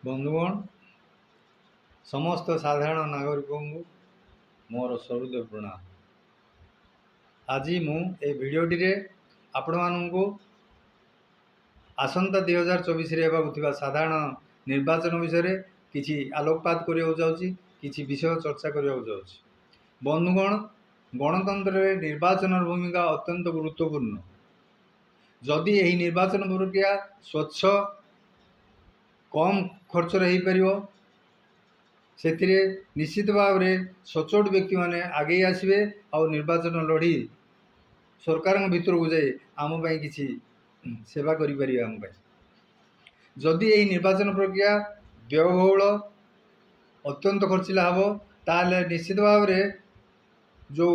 बंधुगण समस्त साधारण नागरिक को मोर सरुद प्रणाम। आज मु ए भिडियोटी आपण मानू आसंता 2024 होगा साधारण निर्वाचन विषय किसी आलोकपात करने जाऊँगी, किसी विषय चर्चा करने जाऊँगी। बंधुगण गणतंत्र में निर्वाचन भूमिका अत्यंत गुरुत्वपूर्ण। जदि यही निर्वाचन प्रक्रिया स्वच्छ कम खर्च से निश्चित भाव में सचोट व्यक्ति माने आगे आसवे और निर्वाचन लड़ी सरकार भितर को जाए आम किसी सेवा करें। आम जदि यही निर्वाचन प्रक्रिया व्ययबहुल अत्यंत खर्चिला हम ताले निश्चित भाव में जो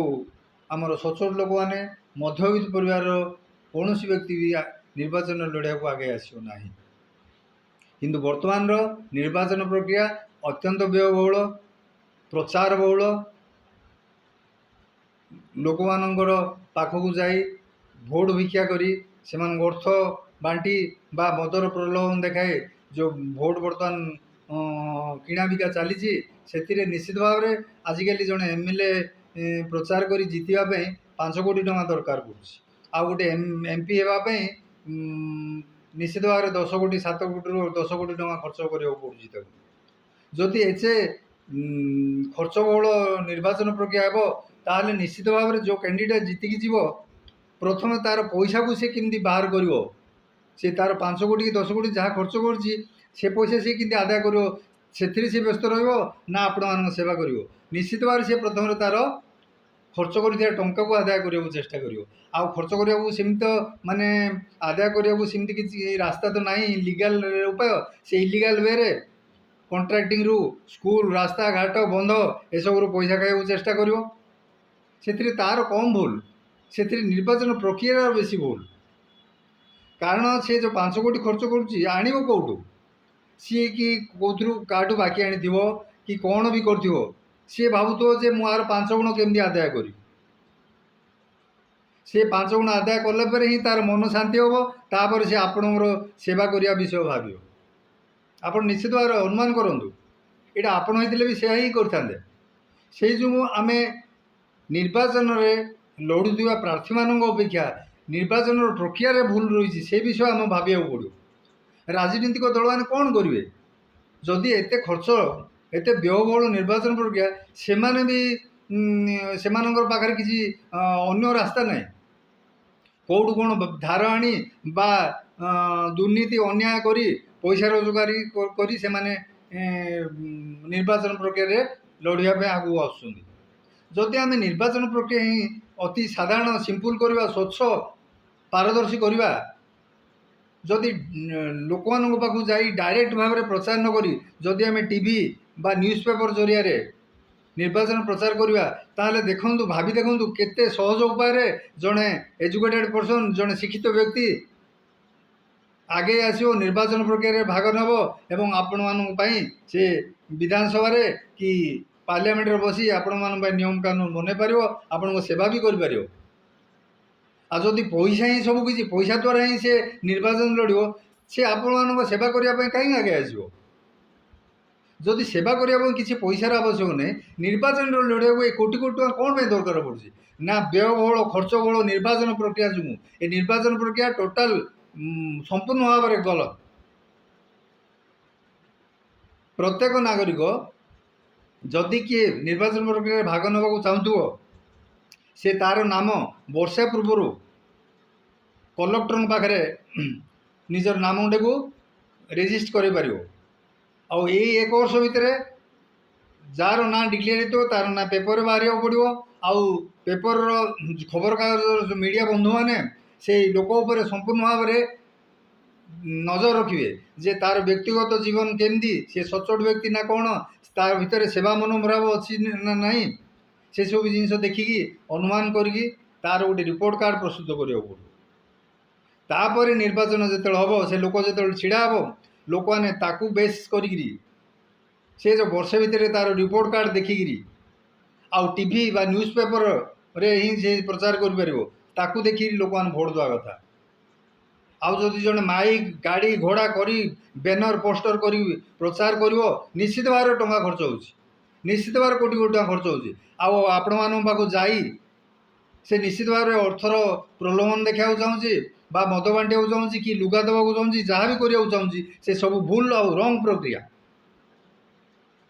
आमर सचोट लोक मैंने मध्यवित्त परिवार कौन व्यक्ति भी निर्वाचन लड़ाई को आगे आसना। किंतु वर्तमान निर्वाचन प्रक्रिया अत्यंत व्ययबहुल प्रचार बहुल लोक मानकर पाखक जाई भोट भिक्षा करी से अर्थ बांटी बा मदर प्रलोभन देखाए जो भोट बर्तमान किणा बिका चली से निश्चित भाव में आजिकल जड़े एमएलए प्रचार कर जितवाई 5 कोटी टଙ୍କା दरकार पड़े गोटे एमपी होगापी निश्चित भाव में 10 कोटी 7 कोटी 10 कोटी टଙ୍କା खर्च करा पड़े। जदि एचे खर्च बहुल निर्वाचन प्रक्रिया हे ताहले निश्चित भाव में जो कैंडिडेट जीतिकी जीव प्रथम तार पैसा को सी केमती बाहर कर से तार 5 कोटी कि 10 कोटी जहाँ खर्च कर पैसा सी कि आदाय कर से व्यस्त रहा आपण सेवा कर निश्चित भाव से प्रथम तार खर्च कर टंका को आदाय करने चेष्टा कर खर्च करने सेमती तो माने आदाय करने सेमती किसी रास्ता तो नहीं लीगल उपाय से इलीगल वे रे कॉन्ट्रैक्टिंग रु स्कूल रास्ता घाट बंध एसबू पैसा खाइबा चेष्टा कर तार कम भूल से निर्वाचन प्रक्रिया बेसी भूल कारण से जो 5 कोटी खर्च कर कौटू सी कि कौथु काटू बाकी आनी कि कौन भी कर सी भावुव जे मुझे 5 गुण केमती आदाय करी से 5 गुण आदाय कलापर ही तार मन शांति हम तापर से आपणर सेवा करने विषय भाव आप निश्चित भाव अनुमान करूँ यहाँ आपण होते भी से ही करते से जो आम निर्वाचन में लड़ुवा प्रार्थी मान अपेक्षा निर्वाचन प्रक्रिया भूल रही से विषय आम भाविया पड़ो। राजनीतिक दल मैंने कौन करेंगे जदि एत खर्च एत व्ययबहुल निर्वाचन प्रक्रिया से भी से पाखे किसी अन्य रास्ता ना कौटू कौन धार आनी बा दुर्नीति अन्याय करी पैसा रोजगार करी से निर्वाचन प्रक्रिया लड़ाई आगू आसुँच। जदि आम निर्वाचन प्रक्रिया ही अति साधारण सिंपल करवा स्वच्छ पारदर्शी करवा जदि लोक मान पाखु जाई डायरेक्ट भाव में प्रचार न करी जदि आम टीवी बा न्यूज़ पेपर जरिया निर्वाचन प्रचार करवा ताहले देखंतु भाभी देखंतु केते सहज उपाय जड़े एजुकेटेड पर्सन जड़े शिक्षित व्यक्ति आगे आसो निर्वाचन प्रक्रिया भाग नब एवं आपण मानी से विधानसभा कि पार्लियामेंट बसी आपण मान नियम कानून बन पार आपण सेवा भी कर जदि पैसा ही सब किसी पैसा द्वारा ही से निर्वाचन लड़ो से आपण मान सेवा करने कहीं आगे आसो जदि सेवा करने किसी पैसार आवश्यक नहीं निर्वाचन लड़ाई को कोटी कोटी टଙ୍କା कौन दरकार पड़े ना व्ययबहुल खर्च बहुल निर्वाचन प्रक्रिया जो ये निर्वाचन प्रक्रिया टोटाल संपूर्ण भाव में गलत। प्रत्येक नागरिक जदि किए निर्वाचन प्रक्रिया भाग नवा चाहूँ से तार नाम वर्षा पूर्वर कलेक्टर पाखे निजर नाम को रेजिस्ट कर एक वर्ष भितर जार ना डिक्लेयर हो तार ना पेपर बाहर पड़ो आउ पेपर खबर कागज मीडिया बंधु मैंने से लोक उपर संपूर्ण भाव में नजर रखिए जे तार व्यक्तिगत जीवन केमती से सचोट व्यक्ति ना कौन तार भितर सेवा मनोभाव अच्छी ना नहीं से सब जिन देखिकी अनुमान करी तार गोटे रिपोर्ट कार्ड प्रस्तुत करा पड़ो तापर निर्वाचन जो हम से लोक जो छिड़ा हम लोक मैंने ताकू बेस करी से जो वर्ष भितर तार रिपोर्ट कार्ड देखिकी आउ टीवी बा न्यूज़ पेपर रे ही से प्रचार कर देखिए लोक मैंने भोट देवा कथा आउ जदि जड़े माइक गाड़ी घोड़ा करी बैनर पोस्टर करी प्रचार करिवो निश्चित भाव टंका खर्च होउछि, निश्चित भाव कोटी कोटी टंका खर्च होउछि। आउ आपण मानक पाखु जाई से निश्चित भाव अर्थर प्रलोभन देखा चाहूँगी बा मद बांटा चाहूँगी कि लुगा देवाक चाहूँगी जहाँ भी करने चाहूँगी से सब भूल आउ रंग प्रक्रिया।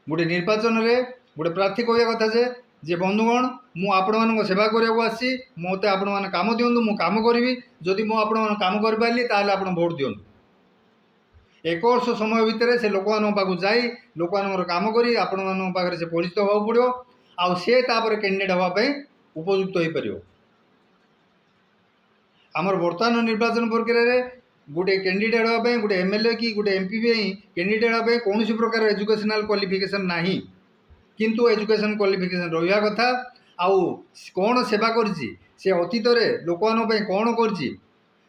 गोटे निर्वाचन रे गोटे प्रार्थी कहवा कथा जे बंधुगण मु आपण मान सेवा करने आसी मत आपण मैंने कम दिंतु मु कम करी जदि मु आपण मान कम कर पारि ताल आप भोट दिंतु। एक वर्ष समय भितर से लोक मान पाक जाई लोक मान कम करी आपण मान पाखे से परिचित होगा पड़ो आउ सी कैंडिडेट हाँपाई उपयुक्त हो पार। आमर बर्तमान निर्वाचन प्रक्रिया गोटे कैंडिडेट हाँपाई गोटे एमएलए कि गोटे एमपी कैंडिडेट हाँपाई कौन प्रकार एजुकेशनल क्वालिफिकेशन नाही किंतु एजुकेशन क्वालिफिकेशन रहा कथा। आउ कौन सेवा करछि से अतीत में लोक मान कौन करछि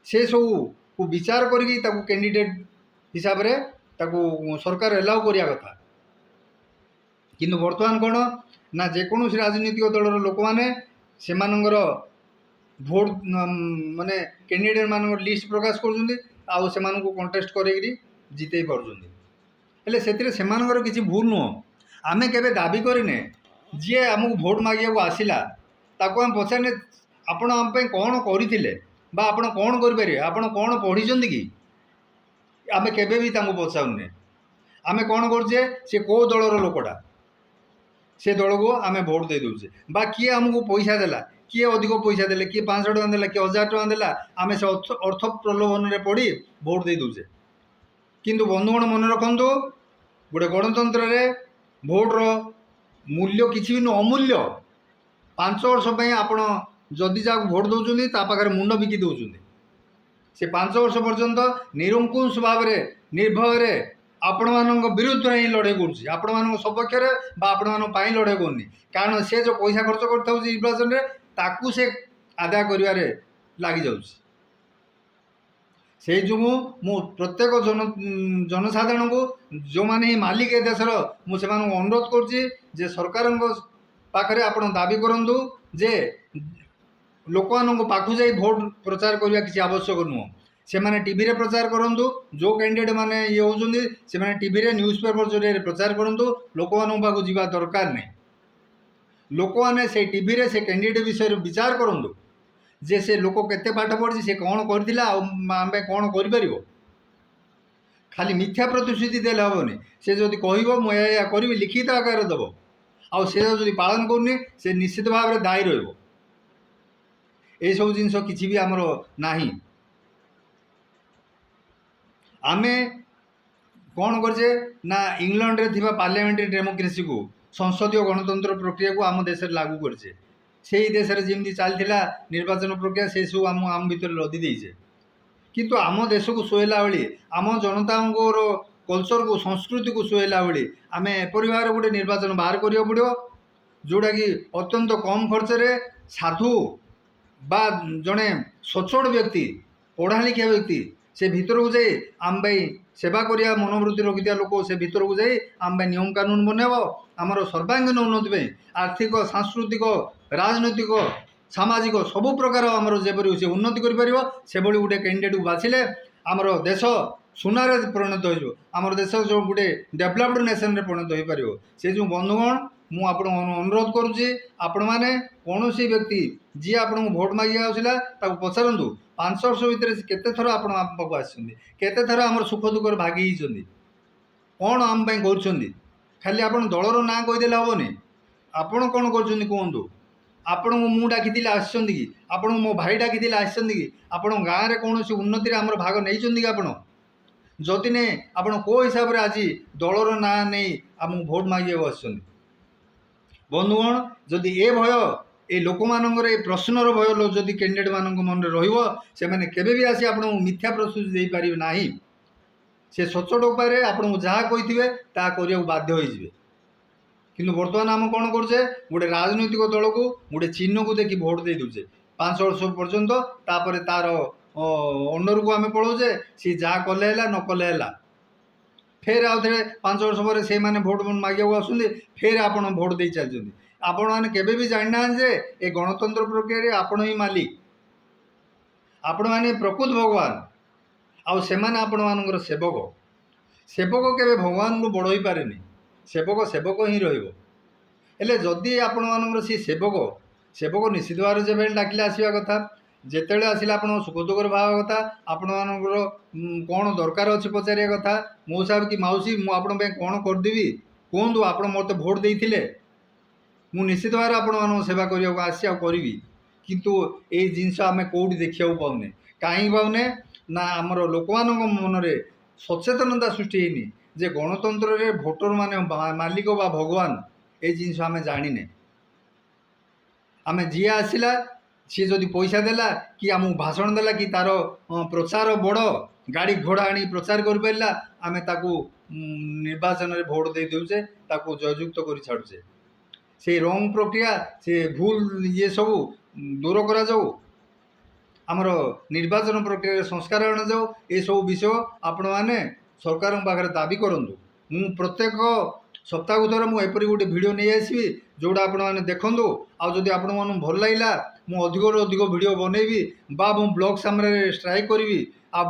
से सब को विचार करी कैंडिडेट हिसाब रे ताकू सरकार एलाउ करिया कथा। किंतु वर्तमान कौन ना जेकोसी राजनीतिक दलर लोक मैंने से भोट माने कैंडिडेट मान लिस्ट प्रकाश कर कंटेस्ट कर जिते पार्टी से किसी भूल नुह। आमे केबे दाबी करें जी आमको भोट मांगे आसला ताको आम पचारे आपण आम कौन करते आप कौन करें आप कौन पढ़ी कि आम केबे भी पचारूने आम कौन करे सी कौ दलर लोकटा से दल को आम भोट दे दूचे बा किए आमको पैसा देला किए अधिक पैसा देले किए 500 टका देला किए 1000 टका देला आम से अर्थ प्रलोभन में पड़ी भोट दे दूचे। किंतु बंधुगण मन रखु गोटे गणतंत्र रे भोट्र मूल्य किसी भी अमूल्य 5 वर्ष आपण जदि जहाँ भोट दौरान पाखे मुंड बिकी दौरान से 5 वर्ष पर्यंत निरंकुश भाव में निर्भय आपण मान विरुद्ध ही लड़े कर सपक्ष आपण मान लड़े करनी कारण से जो पैसा खर्च कर निर्वाचन में ताकू से आदाय कर लगी जाऊँ। से जो मु प्रत्येक जनसाधारण को जो माने मालिक ए देशर मुझे अनुरोध कर सरकार पाखे आप दाबी करूँ जे लोक पाखु जा भोट प्रचार करने किसी आवश्यक नुह से मैंने टीवी रे प्रचार करूँ जो कैंडिडेट मैंने ये होती से मैंने टीवी रे न्यूज़पेपर जरिए प्रचार करूँ लोक पाखु जीवा दरकार नहीं। लोक मैंने से टीवी रे से कैंडिडेट विषय विचार करूँ जे से लोक केते पाठ पढ़ी से कौन करथिला आम कौन कर खाली मिथ्या प्रतिश्रुति देले हेनी से जदि कहब मुझे करी लिखित आकार देव आउ से जदि पालन करनी से निश्चित भाव में दायी रही सब जिनस किसी भी आमर नाही। आमे कौन करजे ना इंग्लैंड रे थिबा पार्लियामेंट्री डेमोक्रेसी को संसदीय गणतंत्र प्रक्रिया को आम देश लागू करजे से ही देश जमी चलता निर्वाचन प्रक्रिया से सब आम भितर लदी देचे। किंतु आम देश को सुहेला बेली आम जनता कल्चर को संस्कृति को सुहेला बेली आम एपरी भाव गोटे निर्वाचन बाहर करिया पड़ो जोटा कि अत्यंत कम खर्च रे साधु बा जड़े सचोट व्यक्ति पढ़ा लिखा व्यक्ति से भीतर को जाए आम सेवा करिया मनोवृत्ति रखिया लोक से भीतर को जाए आम नियम कानून बनैब आमर सर्वांगीन उन्नति आर्थिक सांस्कृतिक राजनैतिक सामाजिक सबु प्रकार आमर जेपरी से उन्नति कर से गोटे कैंडिडेट को बाछिले आमर देश सुनार परिणत हो आमर देश जो गोटे डेभलप्ड नेशन रे परिणत हो पार से जो बंधुगण मु आपण अनुरोध करुच्ची आपण मैंने कौन व्यक्ति जी आपन भोट मांगे आसला पचारतु 5 वर्ष भितर केते थर आपण पाक आते थर आम सुख दुख भागी कौन आम कर खाली आप दलर ना कहीदेले हेनी आपण कौन कर कहतु आपण मु डाकी आसन कि आपण मो भाई डाकी आसन कि आपण गाँव में कौन उन्नति आम भाग नहीं कि आपण जदि नहीं आपण को हिसाब से आज दलर ना नहीं आम भोट मांगे आस बंधुगण जदि ए भय ए लोक मानकर ए प्रश्नर भय जदि कैंडिडेट मान मन में केबे भी आसी आपको मिथ्या प्रस्तुति दे पारे ना से सचोट उपाय आपको जहाँ कही ता करने बाध्य हो किंतु बर्तमान आम कौन करे गोटे राजनैतिक दल को गोटे चिन्ह को देखी भोट दे दूचे 5 वर्ष पर्यंत तापर तार अंडर को आम पलाऊे सी जहाँ कले न कले फेर आउ थे 5 वर्ष पर से मैंने भोट मांगे आसुँच फेर आप भोट दे चलते आपण मैंने केबे भी जाना जे ए गणतंत्र प्रक्रिया आपण ही मालिक आपण मैंने प्रकृत भगवान आउ सेमाने आपण मानकर सेवक सेवक केवे भगवान को बड़ हो पारे सेवक सेवक ही रहिबो हेले जदि आपण मानकर सी सेवक सेवक निश्चित भाव जब डाकिले आसवा कथा जितेबाला आसिले आप सुख दुखर भाव कथा आपण मानकर कौन दरकार अच्छी पचारिया कथा मौसा कि मौसी मुझे कौन करदेवी कहतु आप मत भोट देते मु निश्चित भाव आपण मान सेवा करने आसी करी किंतु ये जिनस आम कौटी देखा पाने कहीं पाने ना आमर लोक मान मन में सचेतनता सृष्टि होनी जे गणतंत्र रे भोटर माने मालिक बा भगवान ये जिनस आम जाने आम जी आसला सी जदि पैसा देला कि आमको भाषण देला कि तार प्रचार बड़ गाड़ी घोड़ा आनी प्रचार कर पारा आम ताकू निर्वाचन में भोट दे दूचे ताकू जययुक्त कर छाड़ुचे से रंग प्रक्रिया से भूल ये सब दूर करा जाऊ आमर निर्वाचन प्रक्रिया संस्कार अणा जाऊ ये सब विषय आपण मैंने सरकार पाखे दाबी करूँ मु प्रत्येक सप्ताह थर मुझे गोटे भिडियो नहीं आसवि जोड़ा आपण मैंने देखूँ आदि आपण मन भल लगे मु अधिक भिडियो बनैबी बा मु ब्लॉग सामने स्ट्राइक करी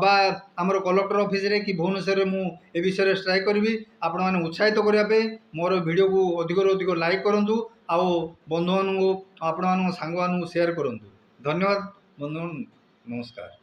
बा आमर कलेक्टर ऑफिस रे कि भुवनेश्वर मु ए विषय स्ट्राइक करी आपण मैंने उत्साहित करने मोर भिडियो को अधिक लाइक करूँ आउ बंधु मानू आपण मान सांग मानू शेयर करूँ धन्यवाद बंधु नमस्कार।